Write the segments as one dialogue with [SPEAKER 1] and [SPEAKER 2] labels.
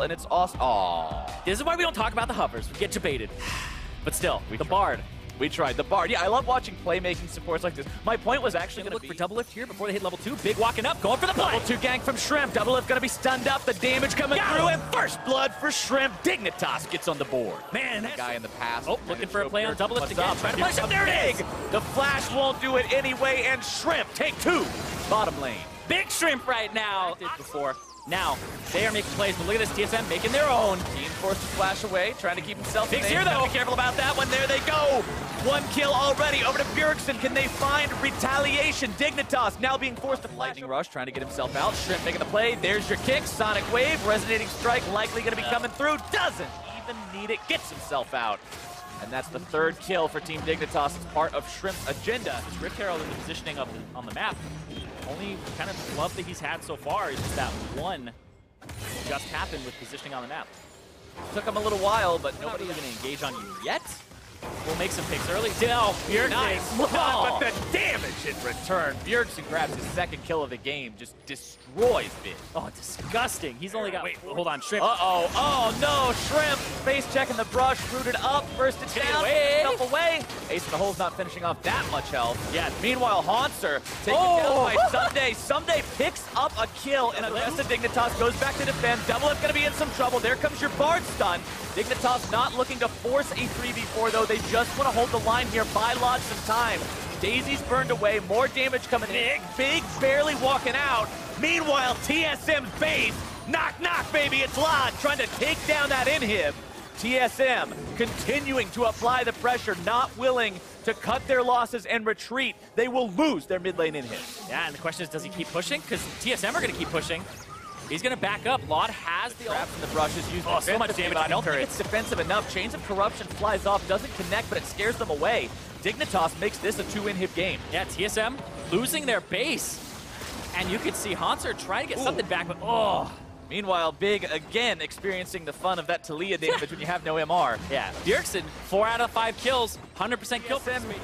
[SPEAKER 1] And it's awesome. Aww.
[SPEAKER 2] This is why we don't talk about the hovers. We get debated. But still, the Bard.
[SPEAKER 1] We tried. The Bard. Yeah, I love watching playmaking supports like this. My point was actually going to
[SPEAKER 2] look for double lift here before they hit level 2. Big walking up, going for the play.
[SPEAKER 1] Level 2 gank from Shrimp. Double lift going to be stunned up. The damage coming through. And first blood for Shrimp. Dignitas gets on the board.
[SPEAKER 2] Man,
[SPEAKER 1] that guy in the past.
[SPEAKER 2] Oh, looking for a play on double lift again. Trying to flash up. There it is.
[SPEAKER 1] The flash won't do it anyway. And Shrimp take 2. Bottom lane.
[SPEAKER 2] Big Shrimp right now. Did before. Now, they are making plays, but look at this, TSM making their own.
[SPEAKER 1] Keen forced to flash away, trying to keep himself
[SPEAKER 2] Big's here, though.
[SPEAKER 1] Be careful about that one. There they go. 1 kill already. Over to Bjergsen. Can they find retaliation? Dignitas now being forced to lightning rush, trying to get himself out. Shrimp making the play. There's your kick. Sonic Wave. Resonating Strike likely going to be coming through. Doesn't even need it. Gets himself out. And that's the 3rd kill for Team Dignitas as part of Shrimp's agenda.
[SPEAKER 2] This Rift Herald in the positioning of on the map. Only kind of love that he's had so far is just that one just happened with positioning on the map.
[SPEAKER 1] Took him a little while, but
[SPEAKER 2] Not
[SPEAKER 1] nobody
[SPEAKER 2] really going to engage on you yet. We'll make some picks early. Oh, Bjergsen.
[SPEAKER 1] Nice.
[SPEAKER 2] Oh.
[SPEAKER 1] But the damage in return. Bjergsen grabs his 2nd kill of the game. Just destroys Big.
[SPEAKER 2] Oh, disgusting. He's only got... Wait, hold on. Shrimp.
[SPEAKER 1] Uh-oh. Oh, no. Shrimp. Face checking the brush. Rooted up. First it down. Himself away. Ace in the hole's not finishing off that much health.
[SPEAKER 2] Yeah.
[SPEAKER 1] Meanwhile, Haunter taken down by Someday. Someday picks up a kill, and Aggressive Dignitas goes back to defend. Double F going to be in some trouble. There comes your Bard stun. Dignitas not looking to force a 3v4, though. They just want to hold the line here, buy Lodge some time. Daisy's burned away, more damage coming in. Big barely walking out. Meanwhile, TSM's base, knock, knock, baby, it's Lodge trying to take down that inhib. TSM continuing to apply the pressure, not willing to cut their losses and retreat. They will lose their mid lane inhib.
[SPEAKER 2] Yeah, and the question is, does he keep pushing? Because TSM are going to keep pushing. He's going to back up. Laud has the
[SPEAKER 1] traps in the brushes used
[SPEAKER 2] so much damage.
[SPEAKER 1] I don't think it's defensive enough. Chains of Corruption flies off, doesn't connect, but it scares them away. Dignitas makes this a 2-inhib game.
[SPEAKER 2] Yeah, TSM losing their base. And you could see Haunter try to get something back, but oh.
[SPEAKER 1] Meanwhile, Big again experiencing the fun of that Talia damage when you have no MR.
[SPEAKER 2] Yeah, Bjergsen, 4 out of 5 kills, 100% kill.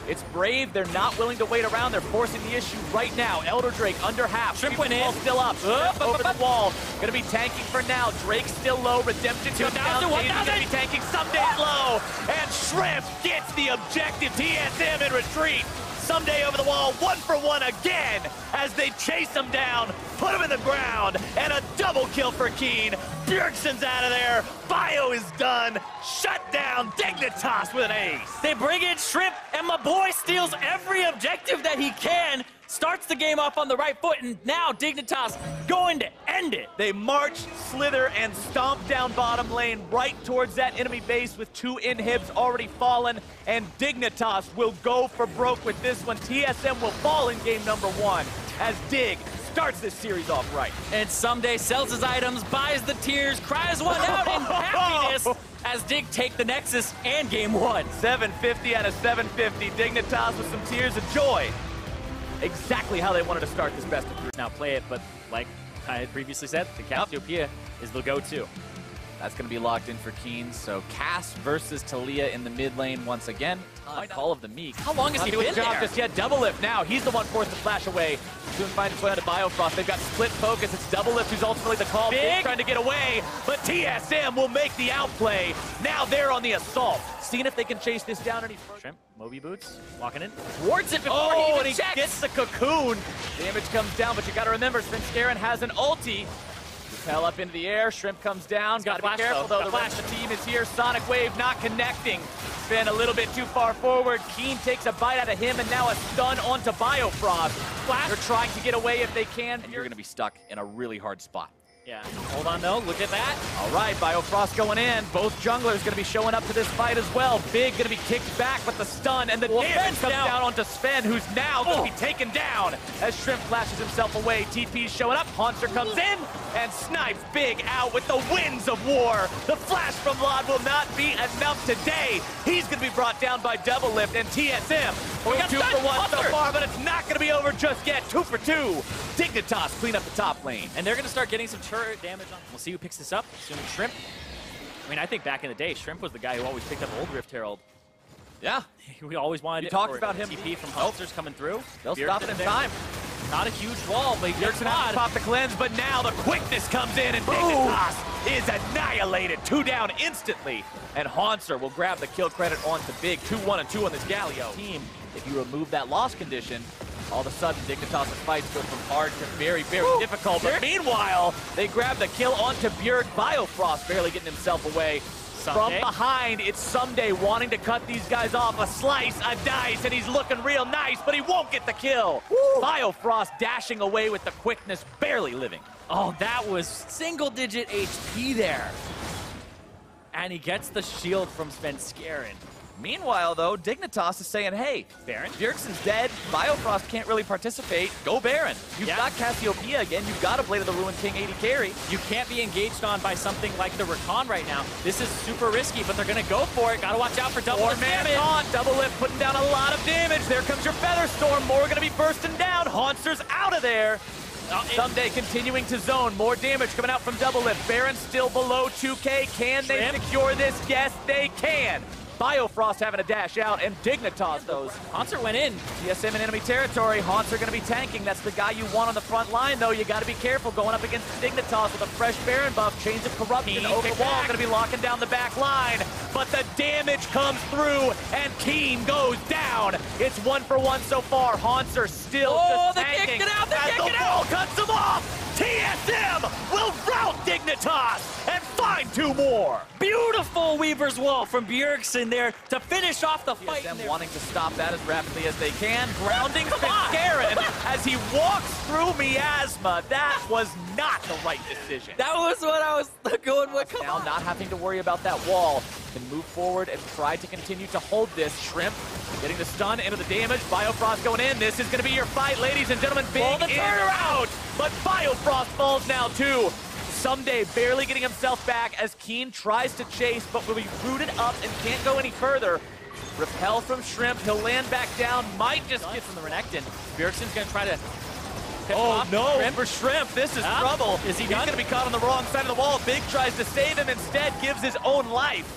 [SPEAKER 1] It's brave. They're not willing to wait around. They're forcing the issue right now. Elder Drake under half.
[SPEAKER 2] Shrimp went in.
[SPEAKER 1] Still up. Over the wall. Gonna be tanking for now. Drake still low. Redemption comes down. Daisy's gonna be tanking. Someday low. And Shrimp gets the objective. TSM in retreat. Someday over the wall, 1-for-1 again as they chase him down, put him in the ground, and a double kill for Keen. Bjergsen's out of there. Bio is done. Shut down Dignitas with an ace.
[SPEAKER 2] They bring in Shrimp, and my boy steals every objective that he can. Starts the game off on the right foot, and now Dignitas going to end it.
[SPEAKER 1] They march, slither, and stomp down bottom lane right towards that enemy base with 2 inhibs already fallen, and Dignitas will go for broke with this one. TSM will fall in game number 1 as Dig starts this series off right.
[SPEAKER 2] And Someday sells his items, buys the tears, cries one out in happiness as Dig take the Nexus and game 1.
[SPEAKER 1] 750 out of 750. Dignitas with some tears of joy. Exactly how they wanted to start this best of 3.
[SPEAKER 2] Now play it, but like I had previously said, the Cassiopeia is the go-to.
[SPEAKER 1] That's going to be locked in for Keen. So Cass versus Talia in the mid lane once again. Call of the Meek.
[SPEAKER 2] How long has he been there?
[SPEAKER 1] Just yet. Double lift now. He's the one forced to flash away. Soon find his way onto Biofrost. They've got split focus. It's Double lift who's ultimately the call. Big trying to get away, but TSM will make the outplay. Now they're on the assault. Seeing if they can chase this down any further.
[SPEAKER 2] Shrimp, Moby boots, walking in. Towards it before he even checks.
[SPEAKER 1] Gets the cocoon. Damage comes down, but you got to remember, Svenskeren has an ulti. Repel up into the air. Shrimp comes down. Got to be careful, though. The rest of the team is here. Sonic Wave not connecting. Spin a little bit too far forward. Keen takes a bite out of him, and now a stun onto Biofrost. They're trying to get away if they can. And you're going to be stuck in a really hard spot.
[SPEAKER 2] Yeah, hold on though, look at that.
[SPEAKER 1] All right, Biofrost going in. Both junglers going to be showing up to this fight as well. Big going to be kicked back with the stun, and the damage comes down onto Sven, who's now going to be taken down as Shrimp flashes himself away. TP's showing up, Haunter comes in, and snipes Big out with the winds of war. The flash from Lod will not be enough today. He's going to be brought down by Double Lift, and TSM, 2-for-1 so far, but it's not going to be over just yet. 2 for 2. Dignitas clean up the top lane.
[SPEAKER 2] And they're going to start getting some turret damage on. We'll see who picks this up. Assuming Shrimp. I mean, I think back in the day, Shrimp was the guy who always picked up Old Rift Herald.
[SPEAKER 1] Yeah.
[SPEAKER 2] We always wanted
[SPEAKER 1] talked about him.
[SPEAKER 2] TP from Hulsters coming through.
[SPEAKER 1] They'll stop it in time.
[SPEAKER 2] Not a huge wall, but
[SPEAKER 1] Bjergsen has to pop the cleanse, but now the quickness comes in, and Dignitas is annihilated. 2 down instantly, and Haunter will grab the kill credit onto Big. 2-1 and 2 on this Galio team. If you remove that loss condition, all of a sudden Dignitas' fights go from hard to very, very difficult. But meanwhile, they grab the kill onto Bjerg. Biofrost barely getting himself away. From behind, it's Someday wanting to cut these guys off. A slice, a dice, and he's looking real nice, but he won't get the kill. Biofrost dashing away with the quickness, barely living.
[SPEAKER 2] Oh, that was single-digit HP there. And he gets the shield from Svenskeren.
[SPEAKER 1] Meanwhile, though, Dignitas is saying, hey,
[SPEAKER 2] Baron?
[SPEAKER 1] Bjergsen's dead. Biofrost can't really participate. Go Baron. You've got Cassiopeia again. You've got a Blade of the Ruined King 80 carry.
[SPEAKER 2] You can't be engaged on by something like the Rakan right now. This is super risky, but they're going to go for it. Got to watch out for double lift damage.
[SPEAKER 1] Double lift putting down a lot of damage. There comes your Featherstorm. More going to be bursting down. Haunter's out of there. Someday continuing to zone. More damage coming out from double lift. Baron still below 2K. Can they secure this? Yes, they can. Biofrost having a dash out, and Dignitas, those.
[SPEAKER 2] Haunter went in.
[SPEAKER 1] TSM in enemy territory. Haunter going to be tanking. That's the guy you want on the front line, though. You got to be careful going up against Dignitas with a fresh Baron buff. Chains of Corruption over the wall. Going to be locking down the back line. But the damage comes through, and Keen goes down. It's 1-for-1 so far. Haunter still just tanking.
[SPEAKER 2] Kicked it out.
[SPEAKER 1] As the wall cuts him off. TSM will rout Dignitas and find 2 more.
[SPEAKER 2] Beautiful Weaver's Wall from Bjergsen there to finish off the fight.
[SPEAKER 1] TSM wanting to stop that as rapidly as they can. Grounding Svenskeren as he walks through Miasma. That was not the right decision.
[SPEAKER 2] That was what I was going with.
[SPEAKER 1] Now not having to worry about that wall. Can move forward and try to continue to hold this. Shrimp getting the stun into the damage. Biofrost going in. This is going to be your fight, ladies and gentlemen. Big in or out. But Biofrost falls now too. Someday barely getting himself back as Keen tries to chase, but will be rooted up and can't go any further. Repel from Shrimp. He'll land back down. Might just get from the Renekton. Bjergsen's going to try to... Oh no, for Shrimp, this is trouble.
[SPEAKER 2] Is he
[SPEAKER 1] He's going to be caught on the wrong side of the wall. Big tries to save him, instead gives his own life.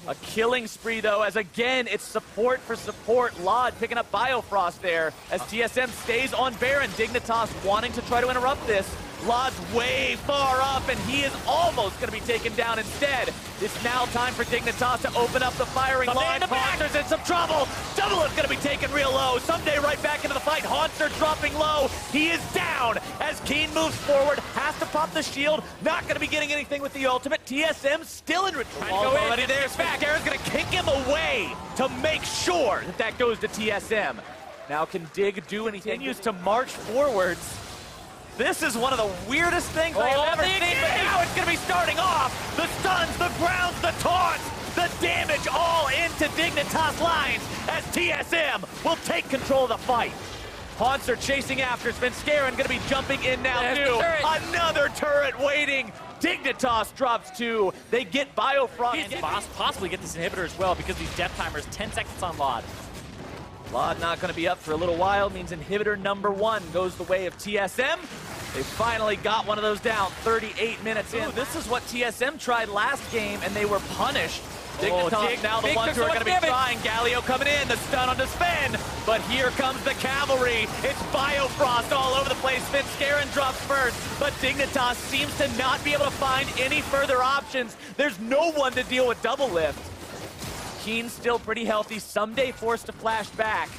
[SPEAKER 1] A killing spree, though, as again, it's support for support. Lod picking up Biofrost there as TSM stays on Baron. Dignitas wanting to try to interrupt this. Lod's way far up, and he is almost going to be taken down instead. It's now time for Dignitas to open up the firing line. Haunter's in some trouble. Double is going to be taken real low. Someday right back into the fight. Haunter dropping low. He is down as Keen moves forward. Has to pop the shield. Not going to be getting anything with the ultimate. TSM still in retreat. Already there. Svenskaren's going to kick him away to make sure that that goes to TSM. Now can Dig do anything? Continues to march forwards. This is one of the weirdest things I have ever seen, but now it's going to be starting off. The stuns, the grounds, the taunts, the damage all into Dignitas lines as TSM will take control of the fight. Haunter chasing after. Svenskeren going to be jumping in now too. Another turret waiting. Dignitas drops 2. They get Biofrost.
[SPEAKER 2] Possibly get this inhibitor as well because these death timers, 10 seconds on Lod.
[SPEAKER 1] Lod not going to be up for a little while, means inhibitor number 1 goes the way of TSM. They finally got one of those down 38 minutes in. This is what TSM tried last game, and they were punished. Dignitas now the ones who are going to be trying. Galio coming in, the stun onto Sven. But here comes the cavalry. It's Biofrost all over the place. Svenskeren drops first, but Dignitas seems to not be able to find any further options. There's no one to deal with double lift. Keen's still pretty healthy. Someday forced to flash back.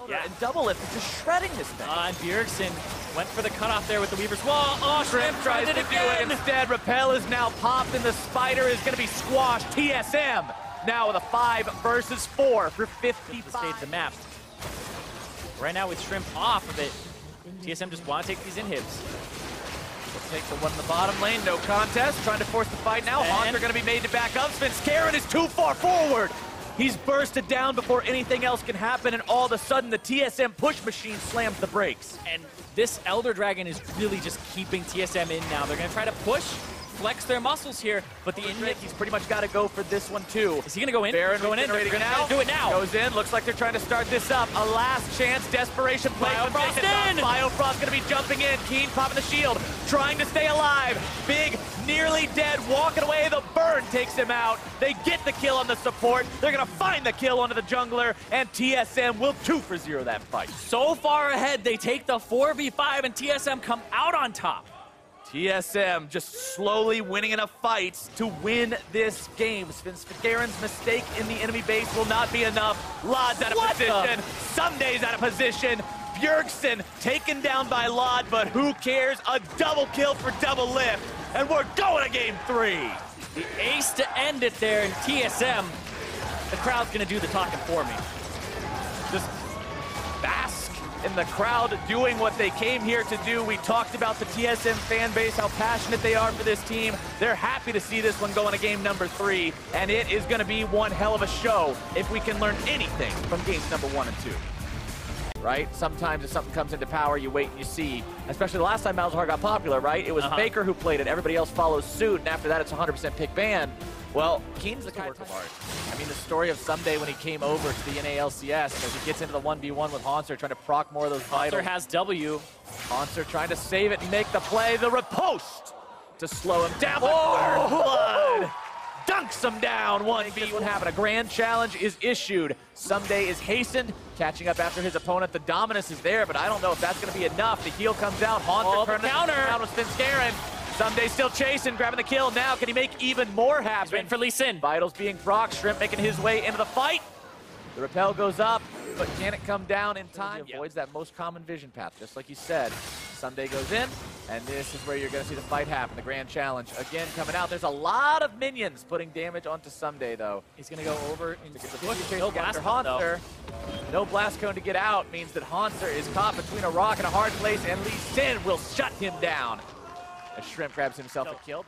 [SPEAKER 1] And double lift is just shredding this thing.
[SPEAKER 2] And Bjergsen went for the cutoff there with the Weaver's Wall. Oh, Shrimp
[SPEAKER 1] tries to do it instead. Repel is now popped, and the Spider is going to be squashed. TSM now with a 5 versus 4 for 55.
[SPEAKER 2] The stage of the map. Right now with Shrimp off of it, TSM just want to take these inhibs.
[SPEAKER 1] Take the one in the bottom lane, no contest. Trying to force the fight now. Haunter going to be made to back up. Svenskeren is too far forward. He's bursted down before anything else can happen, and all of a sudden the TSM push machine slams the brakes.
[SPEAKER 2] And this Elder Dragon is really just keeping TSM in now. They're going to try to push, flex their muscles here, but the inhib,
[SPEAKER 1] he's pretty much got to go for this one too.
[SPEAKER 2] Is he going to go in?
[SPEAKER 1] Baron going in. They're going to do it now. Goes in. Looks like they're trying to start this up. A last chance, desperation play.
[SPEAKER 2] Biofrost in.
[SPEAKER 1] Biofrost going to be jumping in. Keen popping the shield, trying to stay alive. Big, nearly dead, walking away. The burn takes him out. They get the kill on the support. They're gonna find the kill onto the jungler, and TSM will 2 for 0 that fight.
[SPEAKER 2] So far ahead, they take the 4v5, and TSM come out on top.
[SPEAKER 1] TSM just slowly winning enough fights to win this game. Svenskaren's mistake in the enemy base will not be enough. Lod's out of position. Sunday's out of position. Bjergsen taken down by Lod, but who cares? A double kill for Double Lift, and we're going to game 3.
[SPEAKER 2] The ace to end it there in TSM. The crowd's gonna do the talking for me.
[SPEAKER 1] Just bask in the crowd doing what they came here to do. We talked about the TSM fan base, how passionate they are for this team. They're happy to see this one go into game number 3, and it is going to be one hell of a show if we can learn anything from games number 1 and 2. Right? Sometimes if something comes into power, you wait and you see. Especially the last time Malzahar got popular, right? It was Faker who played it. Everybody else follows suit, and after that, it's 100% pick ban. Well, Keen's the kind of art. I mean, the story of Someday when he came over to the NALCS, as he gets into the 1v1 with Hanser, trying to proc more of those vitals.
[SPEAKER 2] Hanser has W.
[SPEAKER 1] Hanser trying to save it and make the play. The riposte to slow him down. Blood dunks him down. 1v1 happen. A grand challenge is issued. Someday is hastened, catching up after his opponent. The dominance is there, but I don't know if that's going to be enough. The heal comes out. Hanser turns
[SPEAKER 2] counter
[SPEAKER 1] down with Svenskaren. Someday still chasing, grabbing the kill. Now, can he make even more happen?
[SPEAKER 2] He's waiting for Lee Sin.
[SPEAKER 1] Vitals being proc. Shrimp making his way into the fight. The rappel goes up, but can it come down in time? He avoids that most common vision path, just like you said. Someday goes in, and this is where you're going to see the fight happen. The grand challenge again coming out. There's a lot of minions putting damage onto Someday, though.
[SPEAKER 2] He's going to go over into the
[SPEAKER 1] push. No blast cone, Hanser. No blast cone to get out means that Hanser is caught between a rock and a hard place, and Lee Sin will shut him down. As Shrimp grabs himself a kill.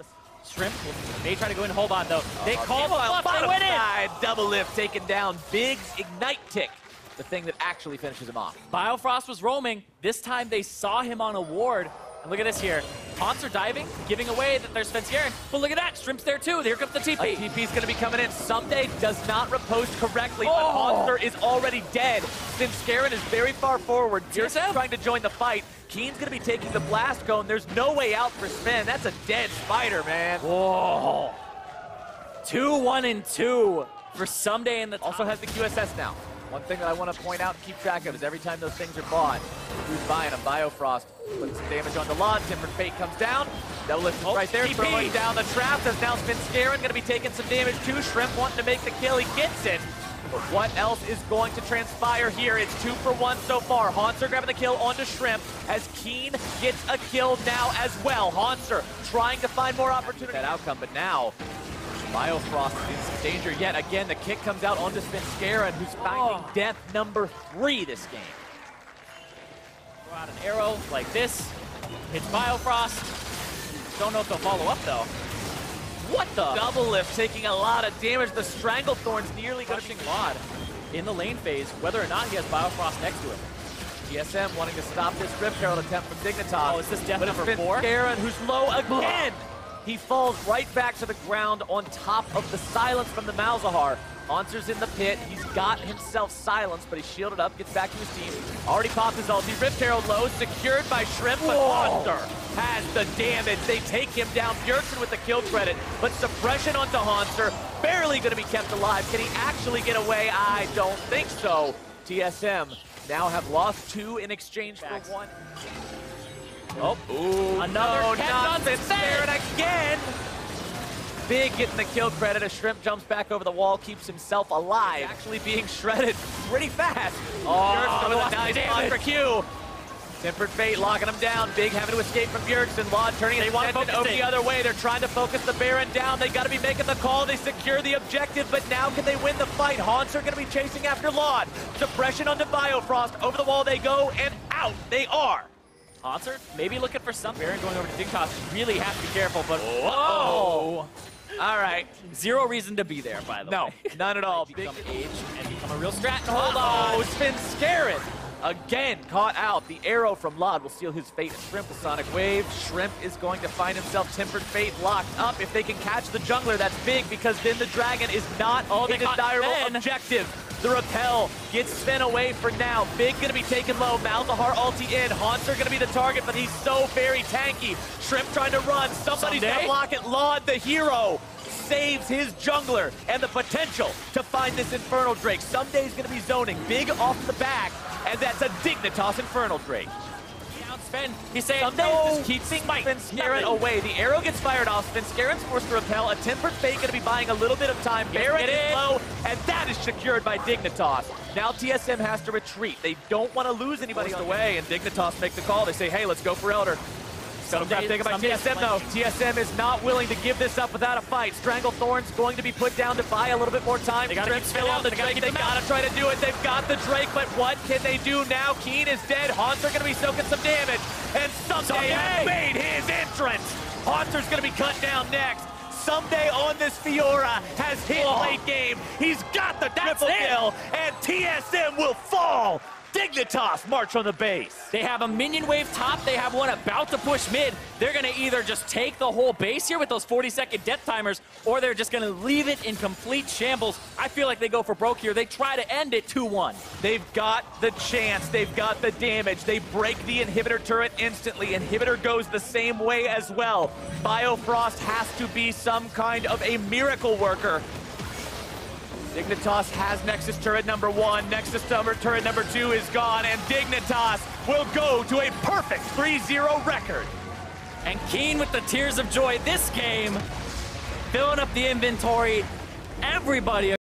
[SPEAKER 2] Shrimp may try to go in hold on, though. They call the bluff, they win it!
[SPEAKER 1] Double Lift taken down. Big's Ignite Tick, the thing that actually finishes him off.
[SPEAKER 2] Biofrost was roaming. This time they saw him on a ward. And look at this here. Hanser diving, giving away that there's Svenskaren. But look at that, Shrimp's there too. Here comes the TP.
[SPEAKER 1] TP's gonna be coming in. Someday does not riposte correctly, but Hanser is already dead. Svenskaren is very far forward. TSM trying to join the fight. Keen's gonna be taking the blast cone. There's no way out for Sven. That's a dead spider, man.
[SPEAKER 2] Whoa. 2-1-2 for Someday in the top.
[SPEAKER 1] Also has the QSS now. One thing that I want to point out and keep track of is every time those things are bought, who's buying them? Biofrost putting some damage onto Lod. Tempered Fate comes down. Double Lift right there, throwing down the trap. There's now Svenskaren going to be taking some damage too. Shrimp wanting to make the kill. He gets it. But what else is going to transpire here? It's 2 for 1 so far. Hanser grabbing the kill onto Shrimp as Keen gets a kill now as well. Hanser trying to find more opportunity. That outcome, but now Biofrost is in some danger yet. Again, the kick comes out onto Svenskaren, who's finding death number 3 this game.
[SPEAKER 2] Throw out an arrow like this. Hits Biofrost. Don't know if they'll follow up, though. What the?
[SPEAKER 1] Double Lift taking a lot of damage. The Stranglethorn's nearly
[SPEAKER 2] crushing Lod in the lane phase, whether or not he has Biofrost next to him.
[SPEAKER 1] TSM wanting to stop this Rip Herald attempt from Dignitas.
[SPEAKER 2] Oh, is this death number 4?
[SPEAKER 1] Svenskaren, who's low again. He falls right back to the ground on top of the silence from the Malzahar. Hanser's in the pit. He's got himself silenced, but he's shielded up, gets back to his team. Already popped his ulti. Rift Herald low, secured by Shrimp, but Hanser has the damage. They take him down. Bjergsen with the kill credit, but suppression onto Hanser. Barely going to be kept alive. Can he actually get away? I don't think so. TSM now have lost 2 in exchange for 1.
[SPEAKER 2] Another
[SPEAKER 1] not Svenskaren again. Big getting the kill credit as Shrimp jumps back over the wall, keeps himself alive. Actually being shredded pretty fast. Bjergsen with a nice block for Q. Tempered Fate locking him down. Big having to escape from Bjergsen. Lod turning his attention over the other way. They're trying to focus the Baron down. They got to be making the call. They secure the objective, but now can they win the fight? Hanser going to be chasing after Lod. Suppression onto Biofrost. Over the wall they go, and out they are.
[SPEAKER 2] Hanser maybe looking for some. Baron going over to Dignitas. Really have to be careful, but
[SPEAKER 1] all right.
[SPEAKER 2] Zero reason to be there, by the way.
[SPEAKER 1] No, none at all.
[SPEAKER 2] Become age and become a real strat and hold on.
[SPEAKER 1] Svenskaren again caught out. The arrow from Lod will seal his fate. Shrimp with Sonic Wave. Shrimp is going to find himself Tempered Fate locked up. If they can catch the jungler, that's big because then the dragon is not a desirable objective. The repel gets Sven away for now. Big gonna be taken low. Malzahar ulti in. Haunter gonna be the target, but he's so very tanky. Shrimp trying to run. Somebody's gonna block it. Laud, the hero, saves his jungler and the potential to find this Infernal Drake. Sunday's gonna be zoning. Big off the back, and that's a Dignitas Infernal Drake.
[SPEAKER 2] Sven, he's saying,
[SPEAKER 1] Someday
[SPEAKER 2] no,
[SPEAKER 1] just keep Svenskeren away. The arrow gets fired off. Svenskeren's forced to repel. A Tempered Fate going to be buying a little bit of time. Baron is low, and that is secured by Dignitas. Now TSM has to retreat. They don't want to lose anybody away, and Dignitas make the call. They say, hey, let's go for Elder. Taken by TSM though. TSM is not willing to give this up without a fight. Stranglethorn's going to be put down to buy a little bit more time.
[SPEAKER 2] They gotta
[SPEAKER 1] fill out the Drake. They gotta try to do it. They've got the Drake, but what can they do now? Keen is dead. Haunter gonna be soaking some damage, and Someday has made his entrance. Haunter's gonna be cut down next. Someday on this Fiora has hit late game. He's got the triple kill, and TSM will fall. Dignitas march on the base.
[SPEAKER 2] They have a minion wave top. They have one about to push mid. They're going to either just take the whole base here with those 40-second death timers, or they're just going to leave it in complete shambles. I feel like they go for broke here. They try to end it 2-1.
[SPEAKER 1] They've got the chance. They've got the damage. They break the inhibitor turret instantly. Inhibitor goes the same way as well. Biofrost has to be some kind of a miracle worker. Dignitas has Nexus turret number 1, Nexus turret number 2 is gone, and Dignitas will go to a perfect 3-0 record.
[SPEAKER 2] And Keen with the tears of joy this game, filling up the inventory. Everybody